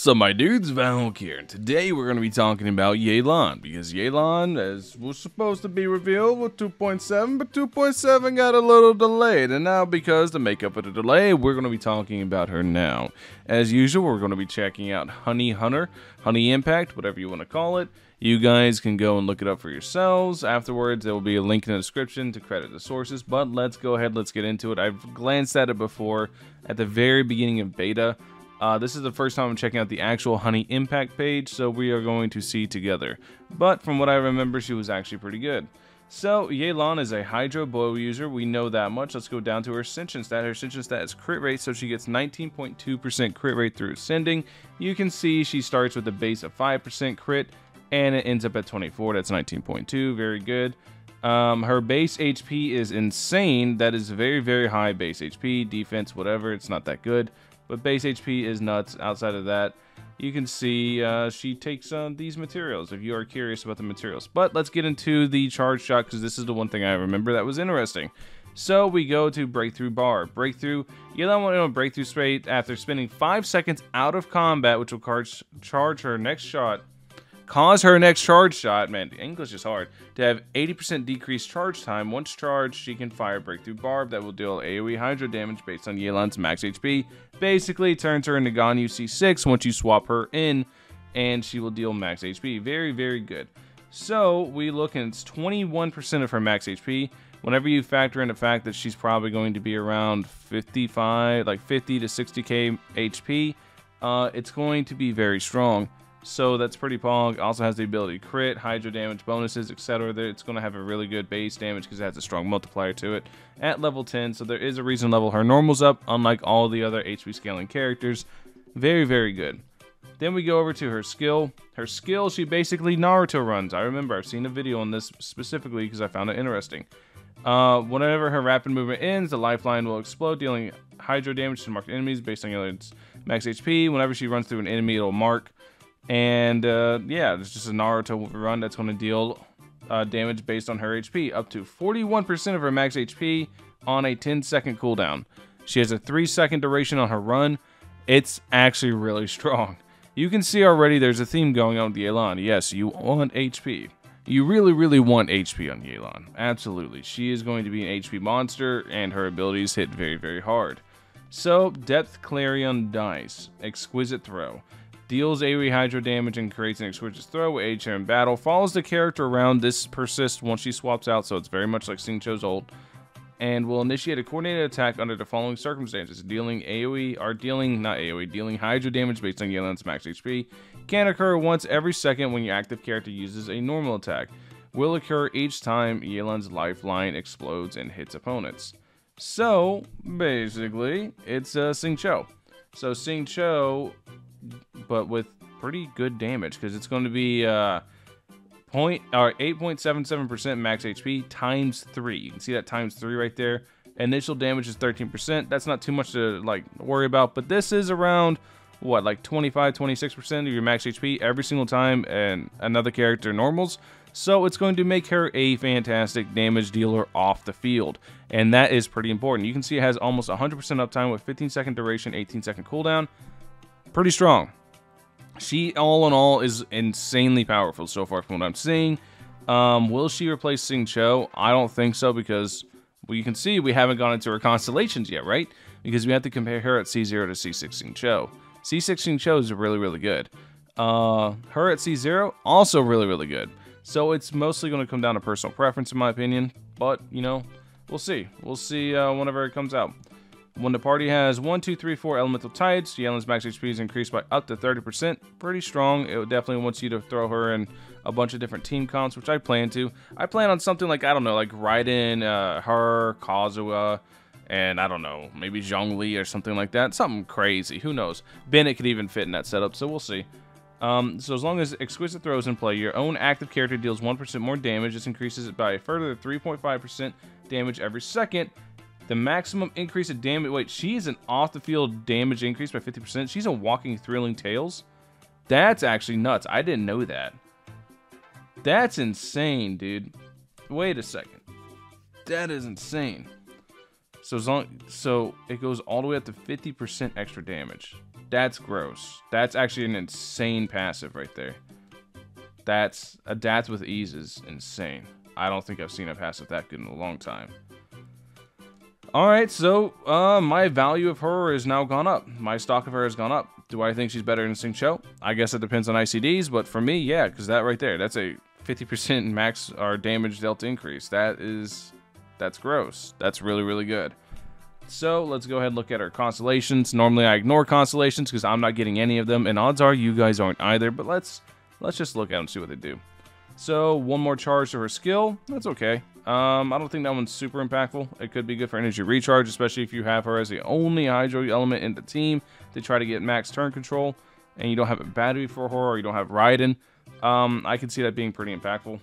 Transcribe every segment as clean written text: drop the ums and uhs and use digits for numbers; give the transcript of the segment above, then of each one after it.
What's up, my dudes? Valk here, and today we're going to be talking about Yelan, because Yelan was supposed to be revealed with 2.7, but 2.7 got a little delayed, and now because to make up for the delay, we're going to be talking about her now. As usual, we're going to be checking out Honey Hunter, Honey Impact, whatever you want to call it. You guys can go and look it up for yourselves. Afterwards, there will be a link in the description to credit the sources, but let's go ahead, let's get into it. I've glanced at it before at the very beginning of beta. This is the first time I'm checking out the actual Honey Impact page, so we are going to see together. But from what I remember, she was actually pretty good. So, Yelan is a Hydro bow user, we know that much. Let's go down to her Ascension stat. Her Ascension stat is crit rate, so she gets 19.2% crit rate through Ascending. You can see she starts with a base of 5% crit, and it ends up at 24, that's 19.2, very good. Her base HP is insane, that is very, very high base HP, defense, whatever, it's not that good. But base HP is nuts. Outside of that, you can see she takes these materials, if you are curious about the materials. But let's get into the charge shot, because this is the one thing I remember that was interesting. So we go to Breakthrough Bar. Breakthrough, Yelan went on a Breakthrough straight after spending 5 seconds out of combat, which will charge her next shot. Cause her next charge shot, man, English is hard, to have 80% decreased charge time. Once charged, she can fire Breakthrough Barb that will deal AoE Hydro damage based on Yelan's max HP. Basically, turns her into Ganyu C6 once you swap her in, and she will deal max HP. Very, very good. So, we look and it's 21% of her max HP. Whenever you factor in the fact that she's probably going to be around 55, like 50 to 60k HP, it's going to be very strong. So that's pretty pog. Also has the ability to crit, Hydro damage, bonuses, etc. It's going to have a really good base damage because it has a strong multiplier to it at level 10. So there is a reason to level her normals up, unlike all the other HP scaling characters. Very, very good. Then we go over to her skill. Her skill, she basically Naruto runs. I remember I've seen a video on this specifically because I found it interesting. Whenever her rapid movement ends, the lifeline will explode, dealing Hydro damage to marked enemies based on Yelan's max HP. Whenever she runs through an enemy, it'll mark. And yeah, it's just a Naruto run that's going to deal damage based on her HP, up to 41% of her max HP on a 10-second cooldown. She has a 3-second duration on her run. It's actually really strong. You can see already there's a theme going on with Yelan. Yes, you want HP. You really, really want HP on Yelan. Absolutely. She is going to be an HP monster, and her abilities hit very, very hard. So, Depth Clarion Dice. Exquisite Throw. Deals AoE Hydro damage and creates an exquisite throw with Age in battle. Follows the character around. This persists once she swaps out, so it's very much like Xingqiu's ult. And will initiate a coordinated attack under the following circumstances. Dealing Hydro damage based on Yelan's max HP. Can occur once every second when your active character uses a normal attack. Will occur each time Yelan's lifeline explodes and hits opponents. So, basically, it's Xingqiu. So, Xingqiu, but with pretty good damage, because it's going to be 8.77% max HP times 3. You can see that times 3 right there. Initial damage is 13%. That's not too much to like worry about, but this is around what, like 25-26% of your max HP every single time and another character normals. So it's going to make her a fantastic damage dealer off the field, and that is pretty important. You can see it has almost 100% uptime with 15-second duration, 18-second cooldown. Pretty strong. She, all in all, is insanely powerful so far from what I'm seeing. Will she replace Xingqiu? I don't think so, because well, you can see we haven't gone into her constellations yet, right? Because we have to compare her at C0 to C6 Xingqiu. C6 Xingqiu is really, really good. Her at C0, also really, really good. So it's mostly going to come down to personal preference, in my opinion. But, you know, we'll see. We'll see whenever it comes out. When the party has 1, 2, 3, 4 elemental types, Yelan's max HP is increased by up to 30%. Pretty strong. It definitely wants you to throw her in a bunch of different team comps, which I plan to. I plan on something like, I don't know, like Raiden, her, Kazuha, and I don't know, maybe Zhongli or something like that. Something crazy. Who knows? Bennett could even fit in that setup, so we'll see. So as long as Exquisite Throw is in play, your own active character deals 1% more damage. This increases it by a further 3.5% damage every second. The maximum increase of damage... Wait, she is an off-the-field damage increase by 50%. She's a walking Thrilling Tales? That's actually nuts. I didn't know that. That's insane, dude. Wait a second. That is insane. So it goes all the way up to 50% extra damage. That's gross. That's actually an insane passive right there. That's Adapt with Ease is insane. I don't think I've seen a passive that good in a long time. Alright, so my value of her has now gone up. My stock of her has gone up. Do I think she's better than Xingqiu? I guess it depends on ICDs, but for me, yeah, because that right there, that's a 50% max or damage delta increase. That's gross. That's really, really good. So let's go ahead and look at our constellations. Normally I ignore constellations because I'm not getting any of them, and odds are you guys aren't either, but let's just look at them and see what they do. So one more charge to her skill. That's okay. I don't think that one's super impactful. It could be good for energy recharge, especially if you have her as the only Hydro element in the team to try to get max turn control, and you don't have a battery for her, or you don't have Raiden. I can see that being pretty impactful.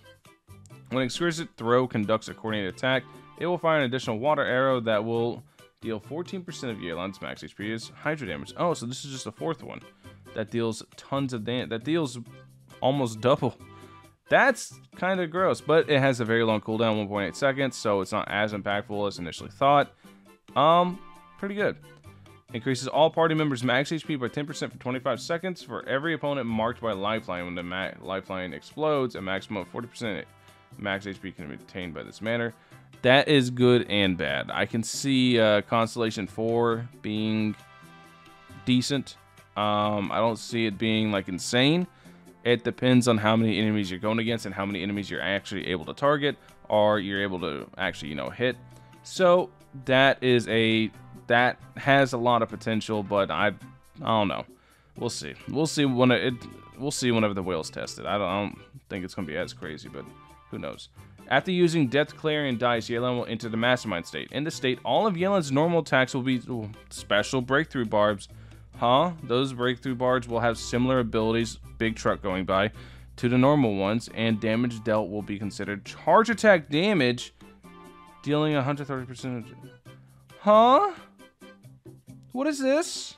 When Exquisite Throw conducts a coordinated attack, it will fire an additional water arrow that will deal 14% of Yelan's max HP as Hydro damage. Oh, so this is just a fourth one that deals tons of damage. That deals almost double. That's kind of gross, but it has a very long cooldown, 1.8 seconds, so it's not as impactful as initially thought. Pretty good. Increases all party members' max HP by 10% for 25 seconds for every opponent marked by Lifeline. When the Lifeline explodes, a maximum of 40% max HP can be attained by this manner. That is good and bad. I can see Constellation 4 being decent. I don't see it being like insane. It depends on how many enemies you're going against and how many enemies you're actually able to target, or you're able to actually, you know, hit. So that has a lot of potential, but I don't know. We'll see. We'll see whenever the whale's tested. I don't think it's gonna be as crazy, but who knows. After using Death Clarion Dice, Yelan will enter the Mastermind state. In the state, all of Yelan's normal attacks will be special breakthrough barbs. Those breakthrough barbs will have similar abilities, big truck going by, to the normal ones, and damage dealt will be considered charge attack damage, dealing 130%. What is this?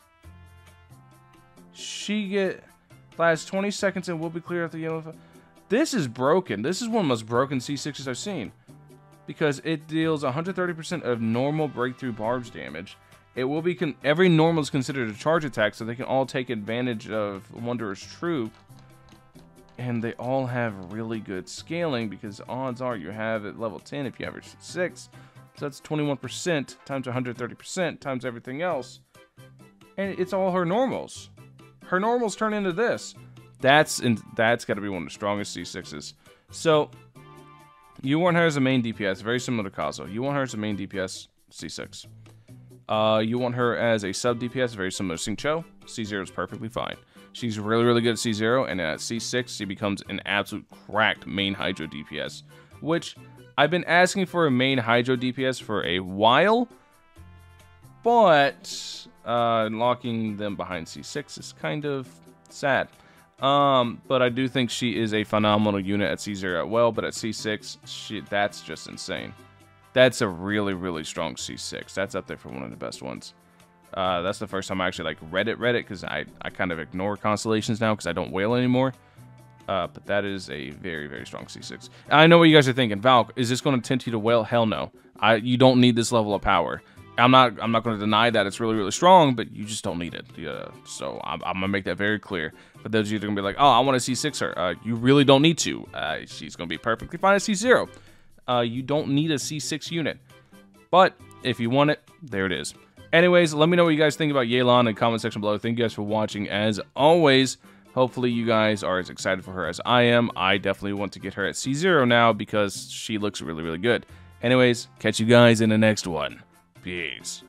Lasts 20 seconds and will be clear after yellow. This is broken. This is one of the most broken C6s I've seen, because it deals 130% of normal breakthrough barbs damage. It will be every normal is considered a charge attack, so they can all take advantage of Wanderer's Troop, and they all have really good scaling, because odds are you have at level 10 if you average 6, so that's 21% times 130% times everything else, and it's all her normals. Her normals turn into this. That's got to be one of the strongest C6s. So you want her as a main DPS, very similar to Kazo. You want her as a main DPS, C6. You want her as a sub DPS, very similar to Xingqiu. C0 is perfectly fine. She's really, really good at C0, and at C6, she becomes an absolute cracked main Hydro DPS, which I've been asking for a main Hydro DPS for a while, but locking them behind C6 is kind of sad. But I do think she is a phenomenal unit at C0 at well, but at C6, that's just insane. That's a really, really strong C6. That's up there for one of the best ones. That's the first time I actually read it, because I kind of ignore constellations now because I don't whale anymore. But that is a very, very strong C6. I know what you guys are thinking. Valk, is this going to tempt you to whale? Hell no. You don't need this level of power. I'm not going to deny that it's really, really strong, but you just don't need it. So I'm going to make that very clear. For those of you that are going to be like, oh, I want to C6 her. You really don't need to. She's going to be perfectly fine at C0. You don't need a C6 unit. But if you want it, there it is. Anyways, let me know what you guys think about Yelan in the comment section below. Thank you guys for watching. As always, hopefully you guys are as excited for her as I am. I definitely want to get her at C0 now because she looks really, really good. Anyways, catch you guys in the next one. Peace.